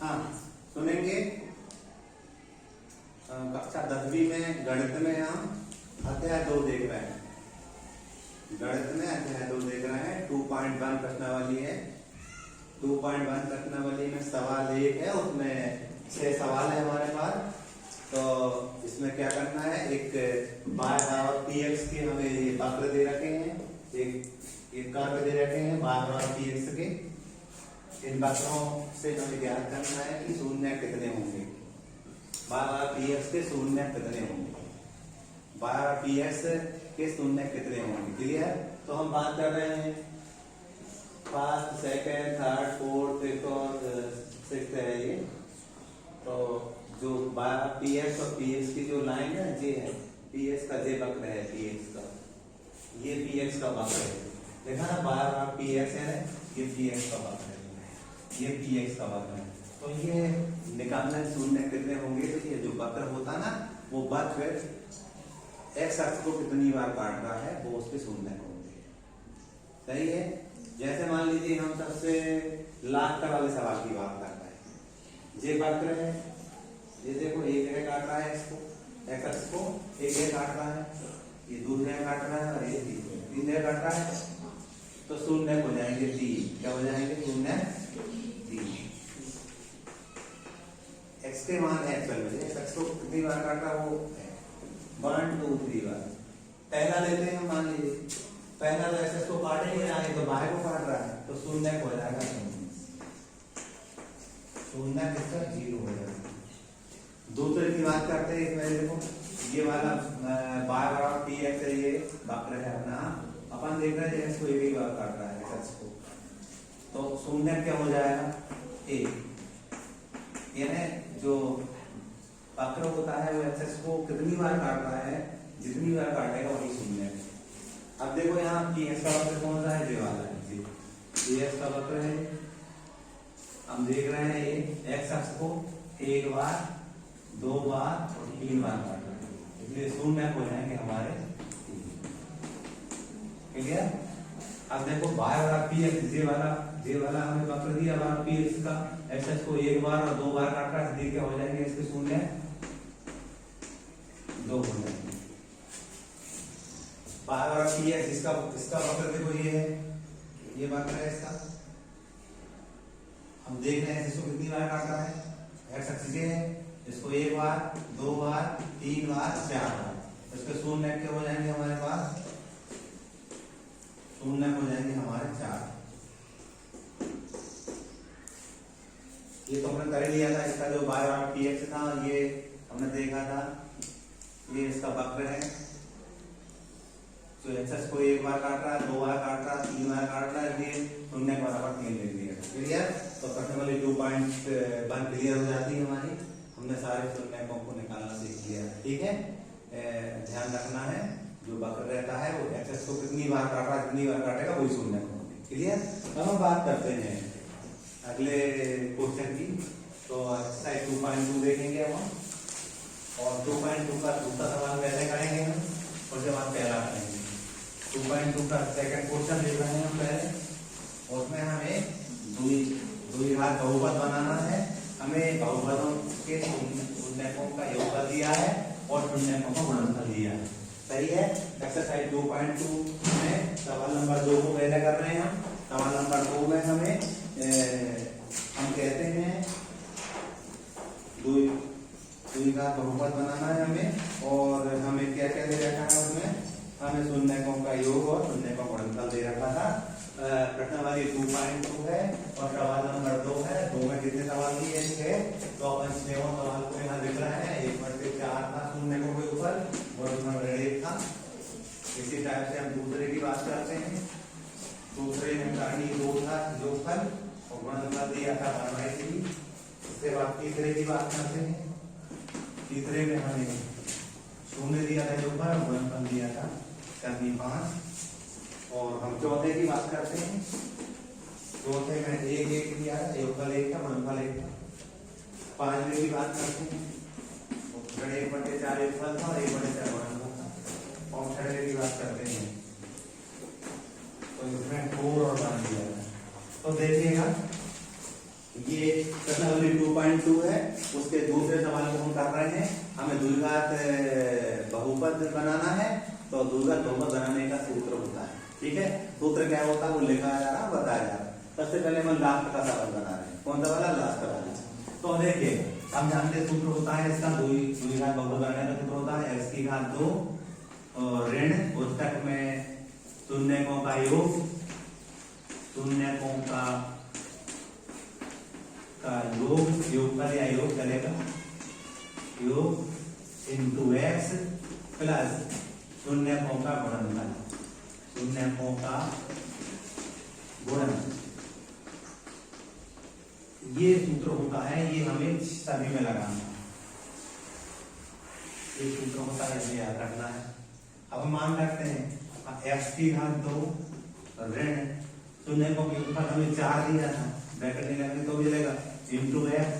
हाँ सुनेंगे। कक्षा 10वीं में गणित में हम अध्याय 2 देख रहे हैं। गणित में अध्याय 2 देख रहे हैं। 2.1 प्रश्नावली है। 2.1 प्रश्नावली में सवाल 1 है, उसमें 6 सवाल है हमारे पास। तो इसमें क्या करना है, एक y बराबर px के हमें ये वक्र दे रखे हैं, एक कर्व दे रखे हैं y बराबर px के। इन वक्रों से हमें ज्ञात करना है कि शून्य कितने होंगे, y बराबर px के शून्य कितने होंगे, y बराबर px के शून्य कितने होंगे। क्लियर। तो हम बात कर रहे हैं first, second, third, fourth, fifth और सिक्स्थ है ये। तो जो px और px की जो लाइन है जे है, px का जे वक्र है, px का ये px का वक्र है, देखा ना, बार px है, ये px का वक्र है, ये px का वक्र है। तो ये निकालना शून्य कितने होंगे। तो ये जो वक्र होता ना, वो वक्र x अक्ष को कितनी बार काट रहा है वो उसके शून्य होंगे। सही है। जैसे मान लीजिए हम सबसे लास्ट वाले सवाल की बात कर रहे हैं। जे वक्र है, ये देखो एक जगह काट रहा है इसको, x अक्ष को एक जगह काट रहा है, ये दूसरी जगह काट रहा है और ये तीन जगह काट रहा है। तो शून्य हो जाएंगे 3। क्या हो जाएंगे? शून्य 3। x के मान है एक्चुअल में x अक्ष को कितनी बार काट रहा है वो 1 2 3 बार। पहला लेते हैं, मान लीजिए पहला तो x को काटेंगे ना, तो y को काट रहा है, तो शून्य हो जाएगा, शून्य किसका 0 हो जाएगा। दूसरे की बात करते हैं। इसमें देखो ये वाला y बराबर px है, ये वक्र है अपना, अपन देख रहे हैं x को एक ही बार काट रहा है x को, तो शून्य क्या हो जाएगा 1। यानी जो वक्र होता है वो x को कितनी बार काट रहा है, जितनी बार काटेगा वही शून्य है। अब देखो यहाँ px का वक्र कौन सा है, ये वाला है, px का वक्र है। हम देख रहे हैं ये x अक्ष को एक बार, 2 बार और 3 बार काट रहा है, इसलिए शून्य हो जाएंगे हमारे 3। क्लियर। अब देखो y वाला px, जे वाला हमें वक्र दिया वाला px का, x को एक बार और 2 बार काट रहा है, इसलिए क्या हो जाएंगे इसके शून्य 2 हो जाएंगे। y वाला px इसका वक्र देखो ये है, ये वक्र है इसका। हम देख रहे हैं इसको कितनी बार काट रहा है, x अक्ष ये है, इसको एक बार, 2 बार, 3 बार, 4 बार। इसके शून्य क्या हो जाएंगे हमारे पास, शून्य हो जाएंगे हमारे 4। ये तो हमने कर लिया था। इसका जो y बराबर px था ये हमने देखा था, ये इसका वक्र है जो x को एक बार काट रहा है, 2 बार काट रहा है, 3 बार काट रहा है, इसलिए शून्य के बराबर 3 लिख दिया। क्लियर। तो प्रश्न वाली 2.1 क्लियर हो जाती है हमारी। हमने सारे शून्यों को निकालना सीख लिया। ठीक है। ध्यान रखना है जो वक्र रहता है वो x को कितनी बार काट रहा है, जितनी बार काटेगा वही शून्य होंगे। क्लियर। अब हम बात करते हैं अगले क्वेश्चन की। तो एक्सरसाइज 2.2 देखेंगे हम, और 2.2 का दूसरा सवाल पहले करेंगे हम, और उसके बाद पहला करेंगे। 2.2 का सेकंड क्वेश्चन देख रहे हैं हम पहले, और उसमें हमें द्विघात बहुपद बनाना है। हमें बहुपदों के शून्यकों का योगफल दिया है और शून्यकों का गुणनफल दिया है। सही है। एक्सरसाइज 2.2 में सवाल नंबर 2 को पहले कर रहे हैं हम। सवाल नंबर 2 में हमें हम कहते हैं द्विघात बहुपद बनाना है हमें, और हमें क्या क्या दे रखा है उसमें, हमें शून्यकों का योग और शून्य का गुणनफल दे रखा था। प्रश्न वाली 2.2 है और सवाल नंबर 2 है। 2 में कितने सवाल दिए थे, तो अपन 6 सवाल को यहाँ लिख रहे हैं। 1 से 4 था शून्यकों के ऊपर, गुणनफल 1 था। इसी टाइप से हम दूसरे की बात करते हैं। दूसरे में करनी 2 था योगफल और गुणनफल दिया था 1/3। उसके बाद तीसरे की बात करते हैं। तीसरे में हमें शून्य दिया था योगफल और गुणनफल दिया था करनी 5। और हम चौथे की बात करते हैं। चौथे में 1 दिया है, योगफल 1 था, गुणनफल 1 था। 5वें की बात करते हैं, 1/4 योगफल था और 1/4 गुणनफल था। और 6वें की बात करते हैं, तो इसमें 4 और 1 दिया है। तो देखिएगा ये प्रश्नावली 2.2 है, उसके दूसरे सवाल को हम कर रहे हैं। हमें द्विघात बहुपद बनाना है, तो द्विघात बहुपद बनाने का सूत्र होता है। ठीक है, सूत्र क्या होता है वो लिखा जा रहा, बताया जा रहा। सबसे पहले हम लास्ट का सवाल बना रहे हैं। कौन सा वाला? लास्ट वाला। तो देखिए, हम जानते हैं सूत्र होता है इसका द्विघात बहुपद बनाने का सूत्र होता है x की घात 2 और ऋण पुस्तक में शून्यकों का योग, शून्यकों का योग कर या योग चलेगा, योग इंटू एक्स प्लस शून्यकों का गुणनफल, शून्यकों का गुणनफल। ये सूत्र होता है, ये हमें सभी में लगाना है। ये सूत्र होता है, ये याद रखना है। अब हम मान रखते हैं x की घात 2 ऋण शून्यकों के ऊपर हमें 4 दिया था, ब्रैकेट नहीं लगाएंगे तो भी चलेगा, इंटू एक्स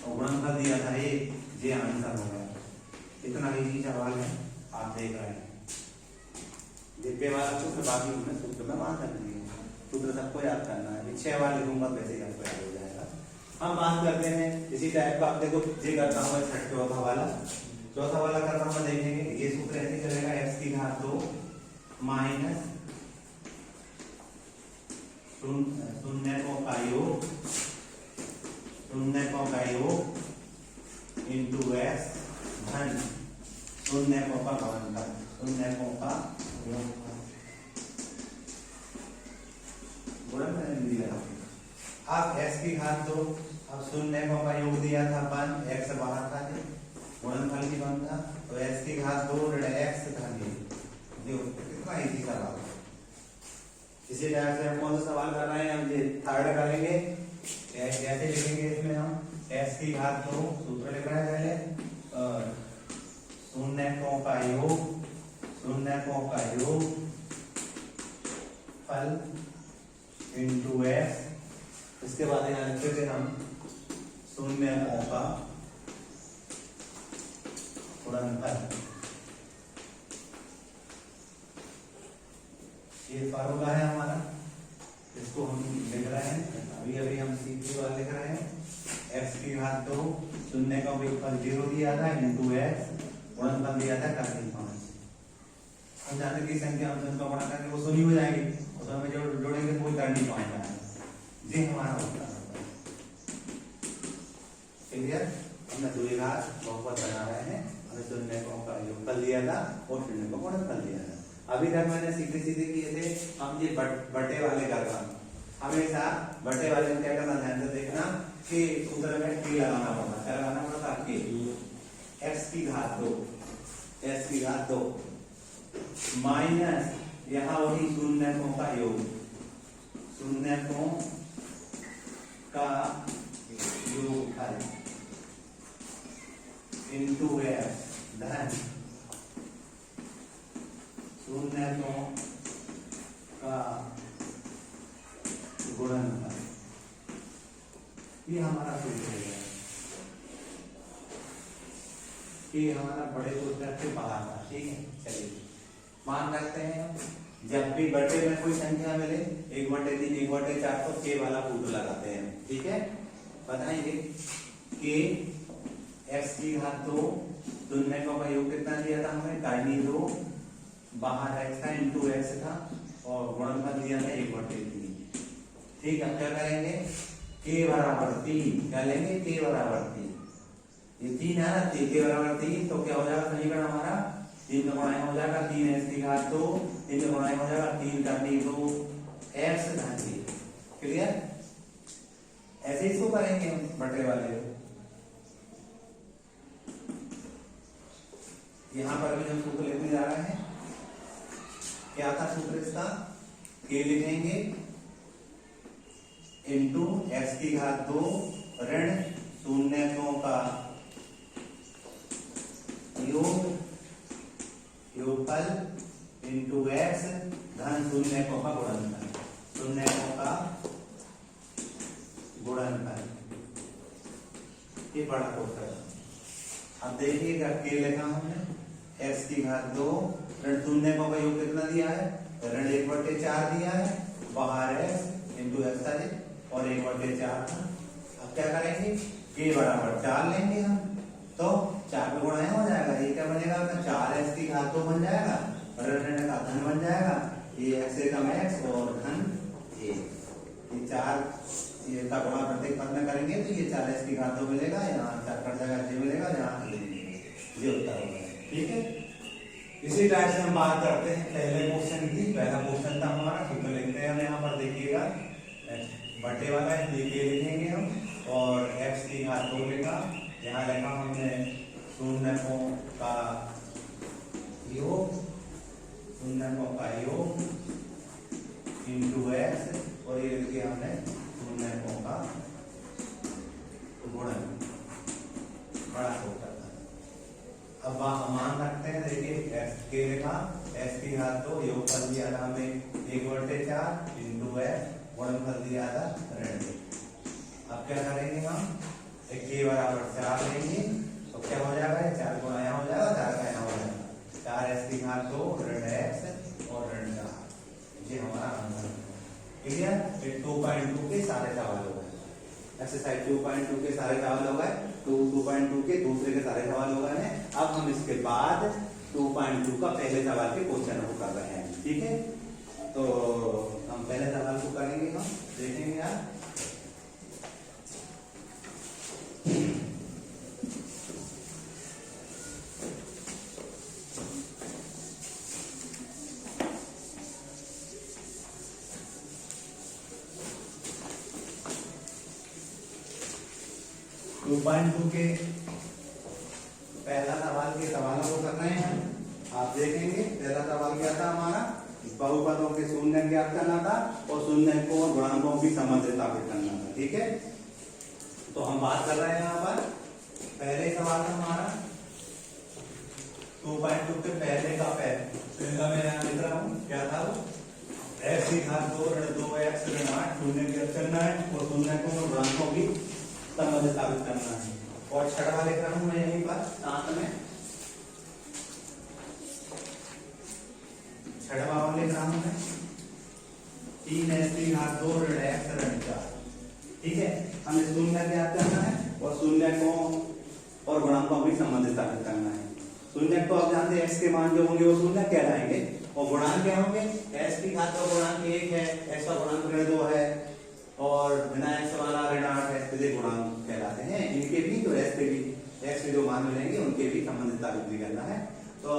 और गुणनफल दिया था 1, ये आंसर हो गया। इतना इजी सवाल है, आप देख रहे हैं। जिसके बाद सूत्र बाकी हमने सूत्र में मान कर दिए, सूत्र सबको याद करना है। 6 बार लिखूंगा वैसे ही आपको याद हो जाएगा। हम बात करते हैं इसी टाइप का। आप देखो, ये करता हूँ चौथा वाला करता हूँ, देखेंगे ये सूत्र ऐसे चलेगा, x की घात 2 माइनस शून्यकों का योग, शून्यकों का योग इंटू एक्स धन शून्यकों का गुणनफल, शून्यकों का गुणनफल दिया। अब x की घात 2, अब शून्यकों का योग दिया था 1, x बाहर था, गुणनफल की बनता, तो x की घात 2 ऋण x धन 1। कितना इजी सवाल है। इसी टाइप से हम कौन सा सवाल कर रहे हैं, हम ये थर्ड करेंगे। कैसे लिखेंगे इसमें हम, x की घात 2 सूत्र लिख रहे हैं पहले, शून्यकों का योग, शून्यकों का योग फल इंटू एक्स। इसके बाद यहाँ लिखते थे हम शून्यकों का गुणनफल। ये फार्मूला है हमारा, इसको हम लिख रहे हैं अभी हम सीखने वाले लिख रहे हैं। x की घात 2 शून्यकों के ऊपर 0 दिया था इंटू एक्स, गुणनफल दिया था करके 5। हम जानते की संख्या हम उनका गुणा करके वो शून्य हो जाएगी, उसमें हमें जोड़ेंगे कोई टर्निंग पॉइंट आएगा। ये हमारा होता है। क्लियर? हमने द्विघात बहुपद बना रहे हैं, हमें शून्यकों का योगफल दिया था और शून्य को गुणनफल दिया था। अभी तक मैंने सीधे सीधे किए थे, हम ये बटे वाले करना। हमेशा बटे वाले में क्या करना, ध्यान से देखना कि सूत्र में t लगाना पड़ता। क्या लगाना पड़ता? k, x की घात 2, x की घात 2 माइनस यहाँ वही शून्यकों का योग, शून्यकों का योगफल इंटू एक्स धन शून्यकों का गुणनफल। ये हमारा सूत्र है, ये हमारा बड़े सूत्र के बाहर था। ठीक है, चलिए मान रखते हैं जब भी बटे में कोई संख्या मिले 1/3, 1/4, तो k वाला सूत्र लगाते हैं। ठीक है, बताएंगे कि x की घात 2 शून्यकों का योग कितना दिया था हमें, टाइनी 2, बाहर x था इंटू एक्स था और गुणनफल दिया था 1/3। ठीक है, क्या करेंगे, k बराबर 3 क्या लेंगे, k बराबर 3। ये 3 है ना, k बराबर 3, तो क्या हो जाएगा समीकरण हमारा, 3 का गुणा हो जाएगा 3x की घात 2, 3 का गुणा हो जाएगा 3 टाइनी 2 x धन 3। क्लियर? ऐसे इसको करेंगे हम बटे वाले। यहां पर भी हम सूत्र लिखने जा रहे हैं। क्या था सूत्र इसका, k लिखेंगे इंटू x की घात 2 ऋण शून्यकों का योगफल इंटू एक्स धन शून्यकों का गुणनफल, शून्यकों का गुणनफल। ये बड़ा सूत्र है। अब देखिएगा k लिखा हमने, x की घात 2 ऋण शून्यकों का योग कितना दिया है, ऋण 1/4 दिया है, बाहर x इंटू एक्स था और 1/4 था, अब क्या करेंगे, k बराबर 4 लेंगे हम, तो 4 पे गुणा हो जाएगा, ये क्या बनेगा अपना 4x की घात 2 बन जाएगा, ऋण का धन बन जाएगा, ये x से कम x और धन a, ये 4 ये का गुणा प्रत्येक पद में करेंगे तो ये 4x की घात 2 मिलेगा, यहाँ 4 कट जाएगा j मिलेगा, यहाँ ये उत्तर होगा। ठीक है, इसी टाइप से हम बात करते हैं पहले क्वेश्चन की। पहला क्वेश्चन था हमारा, ठीक है, लिखते हैं हम यहाँ पर, देखिएगा बटे वाला है, ये के लिखेंगे हम और x की घात 2 लिखा, यहाँ लिखा हमने शून्यकों का योग, शून्यकों का योग इंटू x और ये लिख दिया हमने शून्यकों का गुणन, बड़ा होता था। अब मान रखते हैं, देखिए x के लिखा, x की घात 2 योग कर दिया था हमें 1/4 इंटू x, गुणनफल दिया था ऋण। अब क्या करेंगे हम, k बराबर 4 लेंगे तो क्या हो जाएगा, 4 गुणा यहाँ हो जाएगा, 4 का यहाँ हो जाएगा, 4x की घात 2 ऋण x और ऋण 4, ये हमारा आंसर है। क्लियर, 2.2 के सारे सवाल हो गए, एक्सरसाइज 2.2 के सारे सवाल हो गए, 2.2 के दूसरे के सारे सवाल हो गए हैं। अब हम इसके बाद 2.2 का पहले सवाल के क्वेश्चन को कर रहे हैं। ठीक है, तो हम पहले सवाल को करेंगे, हम देखेंगे यार। टू पॉइंट टू के पहला सवाल के सवालों को कर रहे हैं। आप देखेंगे पहला सवाल क्या था हमारा, बहुपदों के शून्य ज्ञात करना था और शून्यकों और गुणांकों की संबंध स्थापित करना था। ठीक है, तो हम बात कर रहे हैं यहाँ पर पहले सवाल था हमारा 2.2 के पहले का पहला मैं यहाँ लिख रहा हूँ, क्या था वो, x की घात 2 ऋण 2x ऋण 8 शून्य ज्ञात करना है और शून्यकों और गुणांकों की संबंध स्थापित करना है। और छठवा लिख रहा हूँ मैं यहीं पर साथ में, छठवा लिख रहा हूँ मैं 3x की घात 2 ऋण x ऋण 4। ठीक है, हमें शून्य ज्ञात करना है और शून्यकों और गुणांकों की संबंध स्थापित करना है। शून्य को आप जानते हैं x के मान जो होंगे वो शून्य कहलाएंगे और गुणांक क्या होंगे, x की घात का गुणांक 1 है, x का गुणांक ऋण 2 है और बिना x वाला ऋण 8 है, तो ये गुणांक कहलाते हैं। इनके भी तो x के जो मान मिलेंगे उनके भी संबंध स्थापित भी करना है। तो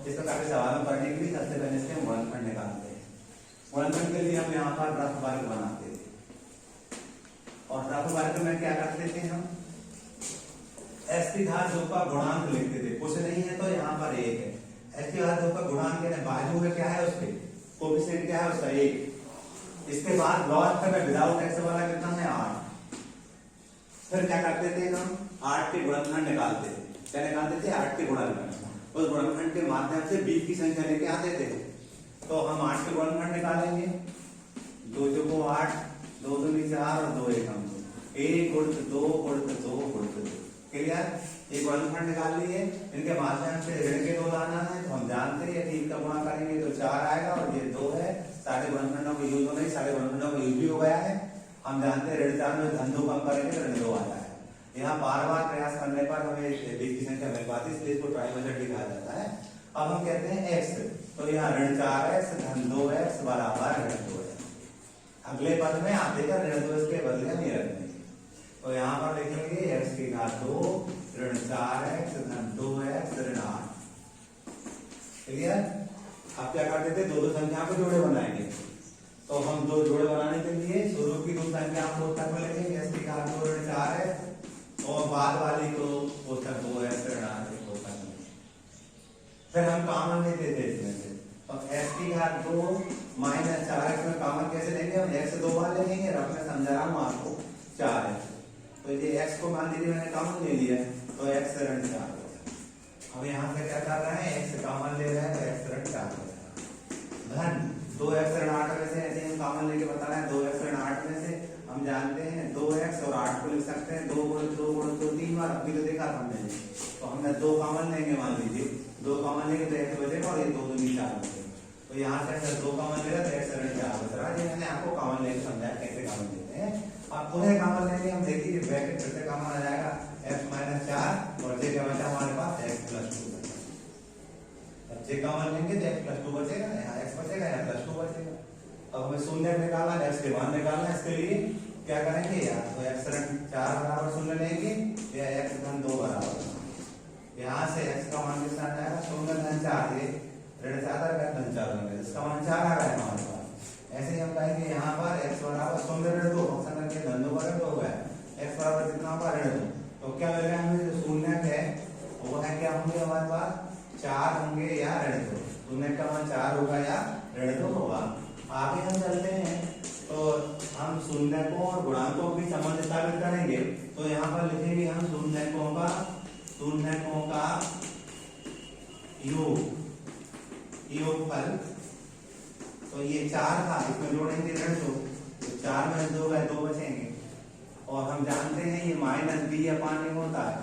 इस प्रकार के सवालों करने के लिए सबसे पहले इसके हम गुणनखंड निकालते हैं। गुणनखंड के लिए हम यहाँ पर रफ वर्ग बनाते थे और रफ वर्ग में क्या करते थे हम, x की घात 2 का गुणांक लिखते थे, कुछ नहीं है तो यहाँ पर 1 है, x की घात 2 का गुणांक है, बाजू में क्या है उसके कोएफिशिएंट क्या है उसका 1। इसके बाद लॉग में विदाउट x वाला कितना है 8। फिर क्या करते थे हम 8 के गुणनखंड निकालते थे, क्या निकालते थे 8 के गुणनखंड, उस गुणनखंड के माध्यम से 20 की संख्या लेके आते थे। तो हम 8 के गुणनखंड निकालेंगे, 2 को 8, 2 दूनी 4 और 2 1 हम 1 गुणित 2 गुणित 2 गुणित 2। क्लियर, ये गुणनखंड निकाल लिए, इनके माध्यम से ऋण के 2 लाना है तो हम जानते हैं 3 का गुणा करेंगे तो 4 आएगा और ये 2 है, सारे गुणनखंडों का यूज होना ही, सारे गुणनखंडों का यूज भी हो गया है। हम जानते हैं ऋण 4 में धन 2 कम करेंगे तो ऋण 2 आता है। यहाँ बार बार प्रयास करने पर हमें 20 की संख्या मिल पाती है, इसलिए इसको ट्राई मेथड कहा जाता है। अब हम कहते हैं x, तो यहाँ ऋण 4x धन 2x बराबर ऋण 2x। अगले पद में आप देखा ऋण 2 के बदले हम ये रख देंगे, तो यहाँ पर लिखेंगे x की घात 2 ऋण 4x धन 2x ऋण 8। क्लियर, आप क्या करते थे, दो संख्या को जोड़े बनाएंगे, तो हम दो जोड़े बनाने के लिए शुरू की 2 संख्या को कोष्ठक में लिखेंगे, x की घात 2 ऋण 4x और बाद वाली को कोष्ठक 2x ऋण 8 के कोष्ठक में। फिर हम कॉमन लेते थे इसमें से, तो x की घात 2 माइनस 4x में कॉमन कैसे लेंगे, हम x 2 बार लेंगे, रफ में समझा रहा हूँ आपको 4x, तो ये x को मान लीजिए मैंने कॉमन ले लिया तो x ऋण 4 हो गया। अब यहाँ से क्या कर रहे हैं, x कॉमन ले रहे हैं तो x ऋण 4 हो जाएगा। धन 2x ऋण 8 में से ऐसे हम कॉमन लेके बता रहे हैं, 2x ऋण 8 में से हम जानते हैं 2x और 8 को लिख सकते हैं 2 गुणित 2 गुणित 2 3 बार, अभी तो देखा था हमने, तो हमने 2 कॉमन लेंगे, मान लीजिए 2 कॉमन लेंगे तो x बचेगा और ये 2 दूनी 4 बचेगा, तो यहाँ से अगर 2 कॉमन लेगा तो x ऋण 4 बच रहा है। मैंने आपको कॉमन लेके समझाया कैसे कॉमन लेते हैं। अब उन्हें कॉमन लेंगे हम, देखिए ब्रैकेट फिर से कॉमन आ जाएगा x माइनस 4 और j क्या बचा हमारे पास x प्लस 2 बचा। अब j कॉमन लेंगे तो x प्लस 2 बचेगा, यहाँ x बचेगा, यहाँ प्लस 2 बचेगा। अब हमें शून्य निकालना है, x के मान निकालना है, इसके लिए क्या करेंगे या तो x ऋण 4 बराबर शून्य लेंगे या x धन 2 बराबर। यहाँ से x का मान कितना आ जाएगा, शून्य धन 4, ये ऋण 4 का धन 4 होगा, इसका मान 4 आ गया हमारे पास। ऐसे ही हम कहेंगे यहाँ पर x बराबर शून्य ऋण 2, फंक्शन करके धन 2 बराबर 2 होगा, x बराबर कितना होगा ऋण 2। तो क्या मिलेगा हमें, जो शून्य है वो है क्या होंगे हमारे पास 4 होंगे या ऋण 2, शून्य का मान 4 होगा या ऋण 2 होगा। आगे हम चलते हैं तो हम शून्यकों और गुणांकों की संबंध स्थापित करेंगे। तो यहाँ पर लिखेंगे हम शून्यकों का योगफल। तो ये 4 था, इसमें जोड़ेंगे ऋण 2, तो 4 में 2 गए 2 बचेंगे। और हम जानते हैं ये माइनस बी अपान ए होता है।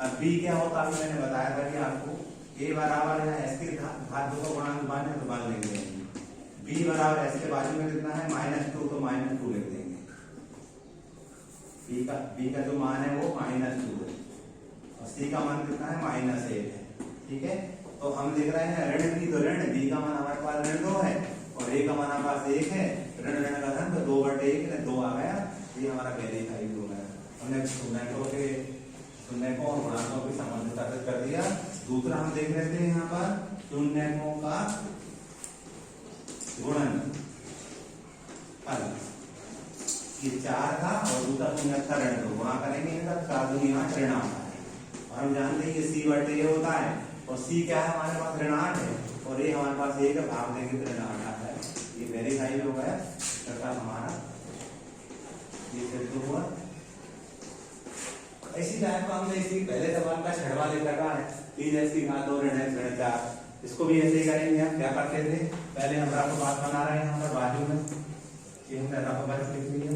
अब बी क्या होता है मैंने बताया था कि आपको a बराबर है s के घात 2 का गुणांक मान है तो मान लेंगे। b बराबर s के बाजू में कितना है -2, तो -2 लिख देंगे। b का जो मान है वो -2 है और c का मान कितना है -1 है। ठीक है, तो हम लिख रहे हैं ऋण की, तो ऋण b का मान हमारे पास ऋण 2 है और a का मान हमारे पास 1 है, ऋण ऋण का धन, तो 2/1 है, 2 आ गया। ये हमारा वेरीफाइड हो गया। हमने शून्यकों और गुणांकों के संबंध स्थापित कर दिया। दूसरा हम देख रहे थे यहाँ पर शून्यकों का गुणनफल, ये 4 था और दूसरा शून्य था ऋण 2, गुणा करेंगे इनका 4 दूनी 8 ऋण 8 है। और हम जानते हैं ये c/a होता है और c क्या है हमारे पास ऋण 8 है और ये हमारे पास 1 है, भाग देंगे तो ऋण 8 आता है। ये वेरीफाइड हो गया करता हमारा, ये सिद्ध हुआ। इसी टाइप का हमने इसी पहले सवाल का छठवा ले रखा है 3x की घात 2 ऋण x ऋण 4। इसको भी ऐसे ही करेंगे। हम क्या करते थे, पहले हम रफ बात बना रहे हैं यहाँ पर बाजू में, ये हमने रफ बात लिख लिया।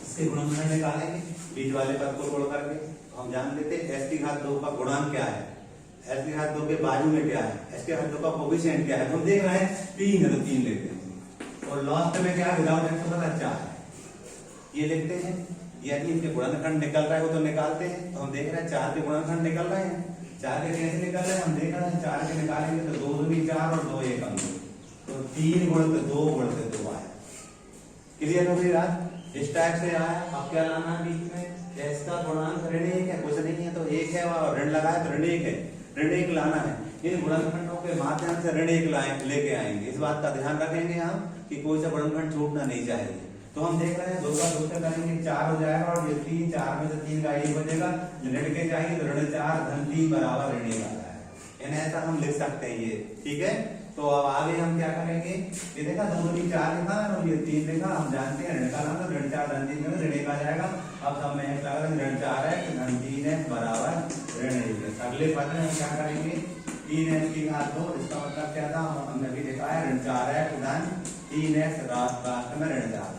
इसके गुणनफल निकालेंगे बीच वाले पद को जोड़ करके। हम जान लेते हैं x की घात 2 का गुणांक क्या है, x की घात 2 के बाजू में क्या है, x की घात 2 का कोफिशिएंट क्या है। हम देख रहे हैं 3 है तो 3 लेते हैं और लास्ट में क्या विदाउट x का 4 है, ये लिखते हैं। यदि इनके गुणनखंड निकल रहा है वो तो निकालते हैं। तो हम देख रहे हैं 4 के गुणनखंड निकल रहे हैं, 4 के कैसे निकल रहे हैं हम देख रहे हैं। 4 के निकालेंगे तो 2 दूनी 4 और 2 1 2, तो 3 गुणित 2 गुणित 2 आया। क्लियर हो गई बात, इस टाइप से आया। अब क्या लाना है बीच में, इसका गुणांक ऋण 1 है, कुछ नहीं है तो 1 है और ऋण लगाए तो ऋण 1 है, ऋण 1 लाना है। इन गुणनखंडों के माध्यम से ऋण 1 लेके आएंगे। इस बात का ध्यान रखेंगे हम कि कोई सा गुणनखंड छूटना नहीं चाहिए। तो हम देख रहे हैं 2 का 2 से करेंगे 4 हो जाएगा और ये 3, 4 में से 3 का 1 बचेगा। ऋण के चाहिए तो ऋण 4 धन 3 बराबर ऋण 1 आता है। यानी ऐसा हम लिख सकते हैं ये। ठीक है, तो अब आगे हम क्या करेंगे, ये देखा 2 दूनी 4 लिखा और ये 3 लिखा। हम जानते हैं ऋण का नाम तो ऋण 4 धन 3 में ऋण 1 आ जाएगा। अब सब में एक लगा ऋण 4 है धन 3 है बराबर ऋण 1। अगले पद में हम क्या करेंगे 3x की घात 2, इसका मतलब क्या था हमने भी देखा है ऋण 4x धन 3x रात में ऋण 4।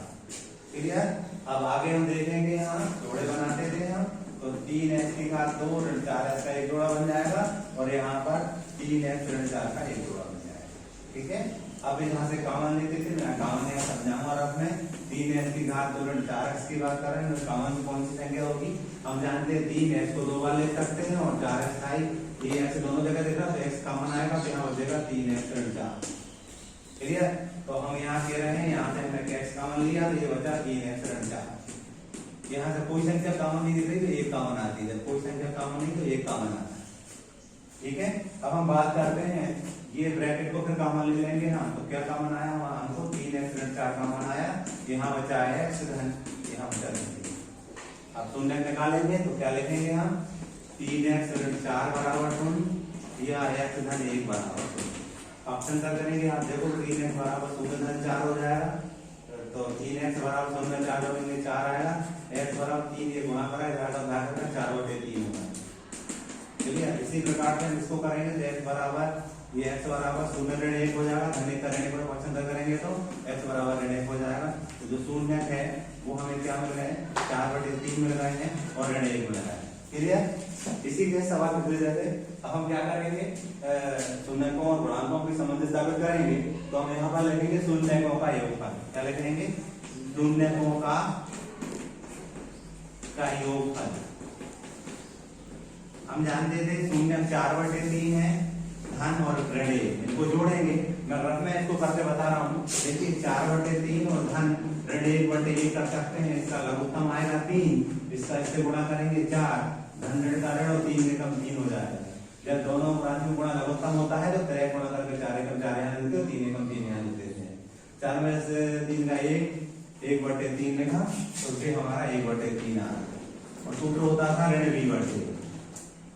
क्लियर, अब आगे हम देखेंगे यहाँ जोड़े बनाते थे हम, तो 3x की घात 2 ऋण 4x का एक जोड़ा बन जाएगा और यहाँ पर 3x ऋण 4 का एक जोड़ा बन जाएगा। ठीक है, अब यहाँ से कॉमन लेते थे, मैं कॉमन यहाँ समझाऊंगा। और अपने 3x की घात 2 ऋण 4x की बात कर रहे हैं तो कॉमन कौन सी संख्या होगी, हम जानते हैं 3x को 2 बार ले सकते हैं और 4x आई, ये x दोनों जगह देख रहा तो x कॉमन आएगा तो यहाँ बचेगा 3x ऋण 4। क्लियर, तो हम यहाँ कह रहे हैं यहाँ से हमने x कॉमन लिया तो ये बचा 3x ऋण 4। यहाँ से कोई संख्या कॉमन नहीं दिख रही तो एक कॉमन आती है, जब कोई संख्या कॉमन नहीं तो एक कॉमन आता है। ठीक है, अब हम बात करते हैं ये ब्रैकेट को फिर कॉमन ले लेंगे हम, तो क्या कॉमन आया वहां हमको 3x ऋण 4 कॉमन आया। यहाँ बचा है x धन, यहाँ बचा ऋण। अब शून्य निकालेंगे तो क्या लिखेंगे हम 3x ऋण 4 बराबर 0 या x धन 1 बराबर 0। ऑप्शन कर करेंगे आप देखो 3x बराबर 0 धन 4 हो जाएगा, तो 3x बराबर 0 4 जोड़ेंगे 4 आएगा, x बराबर 3 ये गुणा करा जाएगा भाग करा 4/3 होगा। चलिए इसी प्रकार से इसको करेंगे तो x बराबर ये x बराबर 0 ऋण 1 हो जाएगा, धन 1 करने पर ऑप्शन कर करेंगे तो x बराबर ऋण 1 हो जाएगा। तो जो शून्य है वो हमें क्या मिल रहे हैं 4/3 मिल रहे हैं और ऋण 1 मिल रहा है। क्लियर, इसी के सवाल पूछे जाते हैं। अब हम क्या करेंगे शून्यकों और गुणांकों के संबंध स्थापित करेंगे। तो हम यहाँ पर लिखेंगे शून्यकों का योगफल, क्या लिखेंगे शून्यकों का योगफल। हम जानते थे शून्य 4/3 है, धन और ऋण 1, इनको जोड़ेंगे। मैं रफ में इसको करके बता रहा हूँ। देखिए 4/3 और धन ऋण 1/1 कर सकते हैं। इसका लघुत्तम आएगा 3, इसका इससे गुणा करेंगे 4, धन ऋण का ऋण और 3 एकम 3 हो जाएगा। जब दोनों राशि में गुणा लघुत्तम होता है तो 3 गुणा करके 4 एकम 4 यहाँ लिखते हो, 3 एकम 3 यहाँ लिख देते हैं। 4 में से 3 का 1/3 लिखा तो फिर हमारा 1/3 आ रहा है। और सूत्र होता था ऋण b/a।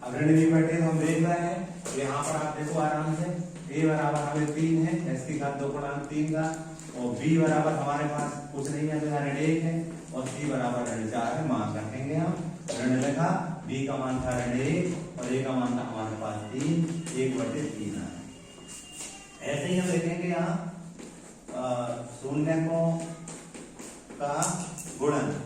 अब ऋण b/a तो हम देख रहे हैं, यहाँ पर आप देखो आराम से, a बराबर हमें 3 है, s की घात 2/3 का, और b बराबर हमारे पास कुछ नहीं है तो यहाँ ऋण 1 है, और c बराबर ऋण 4 है। मान रखेंगे हम, ऋण लिखा, b का मान था ऋण 1 और a का मान था हमारे पास 3, 1/3 है। ऐसे ही हम देखेंगे यहाँ शून्यकों का गुणनफल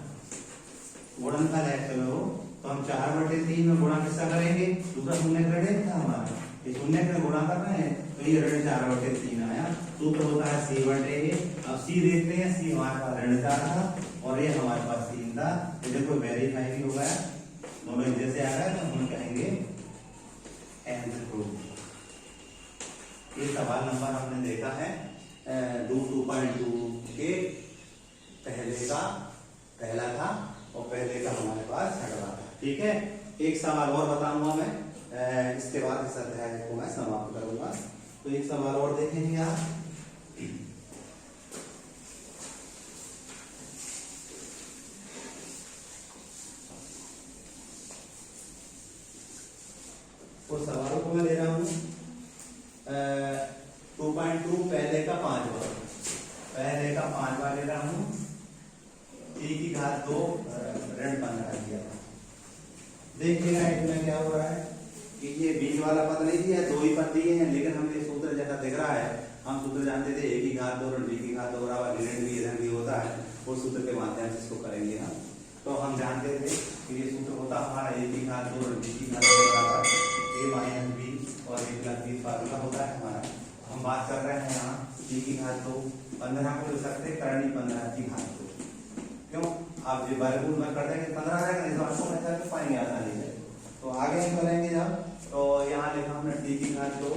है। चलो तो हम 4/3 में गुणा किसका करेंगे, दूसरा शून्य ऋण 1 था हमारा, ये शून्य का गुणा कर रहे हैं तो ये ऋण 4/3 आया। सूत्र होता है c/a। अब c देखते हैं, c हमारे पास ऋण 4 था और ये हमारे पास 3 था। ये देखो वेरीफाई भी हो गया, दोनों जैसे आ गया तो हम कहेंगे आंसर प्रूफ। ये सवाल नंबर हमने देखा है 2.2 के पहला था और पहले का हमारे पास छठवां था। ठीक है, एक सवाल और बताऊंगा मैं, इसके बाद इस अध्याय को मैं समाप्त करूंगा। तो एक सवाल और देखेंगे आप। तो सवालों को मैं ले रहा हूं 2.2 पहले का 5वां ले रहा हूं। t की घात 2 ऋण 15 दिया। देखिएगा इसमें क्या हो रहा है कि ये बीच वाला पद नहीं दिया, 2 ही पद दिए हैं, लेकिन हमें सूत्र जैसा दिख रहा है, हम सूत्र जानते थे a की घात 2 और b की घात 2 बराबर ऋण भी होता है, उस सूत्र के माध्यम से इसको करेंगे हम। तो हम जानते थे कि ये सूत्र होता हमारा a की घात 2 और b की घात 2 बराबर a माइनस b और a प्लस b फार्मूला होता है हमारा। हम बात कर रहे हैं यहाँ b की घात 2, 15 को लिख सकते हैं करनी 15 की घात 2। क्यों, आप जो वर्गमूल में कर देंगे 15 आ जाएगा, इस बात को मैं कर पाएंगे आसानी से। तो आगे हम करेंगे जब, तो यहाँ लिखा हमने t की घात 2,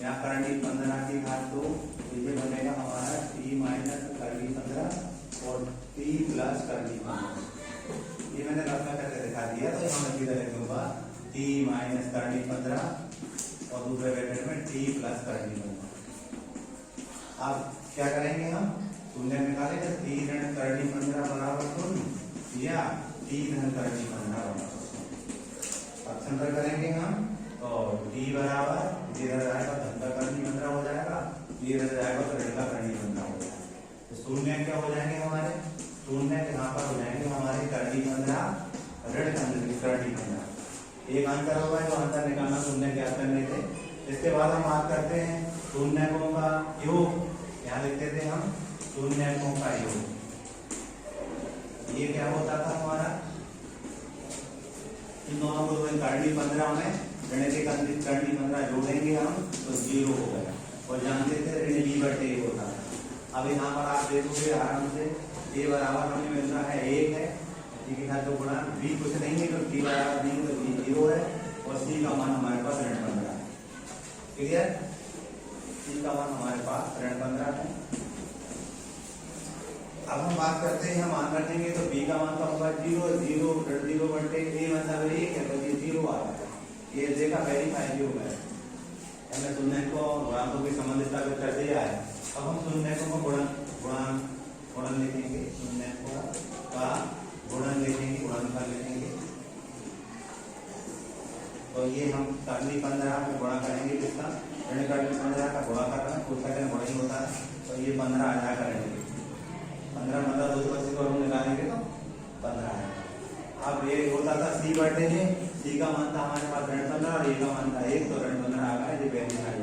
यहाँ करनी 15 की घात 2, तो ये बनेगा हमारा t माइनस करनी 15 और t प्लस करनी 15। ये मैंने रखा करके दिखा दिया, तो यहाँ मैं सीधा लिख दूंगा t माइनस करनी 15 और दूसरे ब्रैकेट में t प्लस करनी 15। अब क्या करेंगे हम, शून्य निकालेंगे, t ऋण करनी 15 बराबर 0 या t धन करनी 15 बराबर 0। अब करेंगे हम, तो t बराबर इधर जाएगा धन का करनी 15 हो जाएगा, इधर जाएगा तो ऋण का करनी 15 हो जाएगा। तो शून्य क्या हो जाएंगे हमारे, शून्य यहाँ पर हो जाएंगे हमारे करनी 15 ऋण करनी 15। एक अंतर होगा, जो अंतर निकालना शून्य ज्ञात करने थे। इसके बाद हम बात करते हैं शून्यकों का योग। यहाँ लिखते थे हम शून्यकों का योग। ये क्या होता था हमारा, इन दोनों को करनी 15 में ऋण के करनी 15 जोड़ेंगे हम तो 0 हो गया, और जानते थे ऋण b/a होता है। अब यहाँ पर आप देखोगे आराम से, a बराबर हमें मिल रहा है 1 है, ठीक है, तो गुणा b कुछ नहीं है, तो t बराबर नहीं तो b 0 है, और c का मान हमारे पास ऋण 15 है। क्लियर, c का मान हमारे पास ऋण 15 है। अब हम बात करते हैं, हम मान रखेंगे तो b का मान का होगा 0, 0 ऋण 0/a मतलब 1 है, तो ये 0 आ रहा है। ये देखा वेरीफाई भी हो गया, हमने शून्य को गुणांकों की संबंधितता को कर दिया है। अब हम शून्य को गुणन लिखेंगे, शून्य का गुणन लिखेंगे, गुणनफल लिखेंगे। तो ये हम करनी 15 में गुणा करेंगे, किसका ऋण करनी 15 का गुणा करना है, कुछ सेकंड गुणा ही होता है, तो ये 15 आ जाएगा ऋण 15 मतलब 2 को हम निकालेंगे तो 15 है। अब ये होता था c/a, c का मान था हमारे पास ऋण 15 और a का मान था 1, तो ऋण 15 आ गया, ये वेरीफाई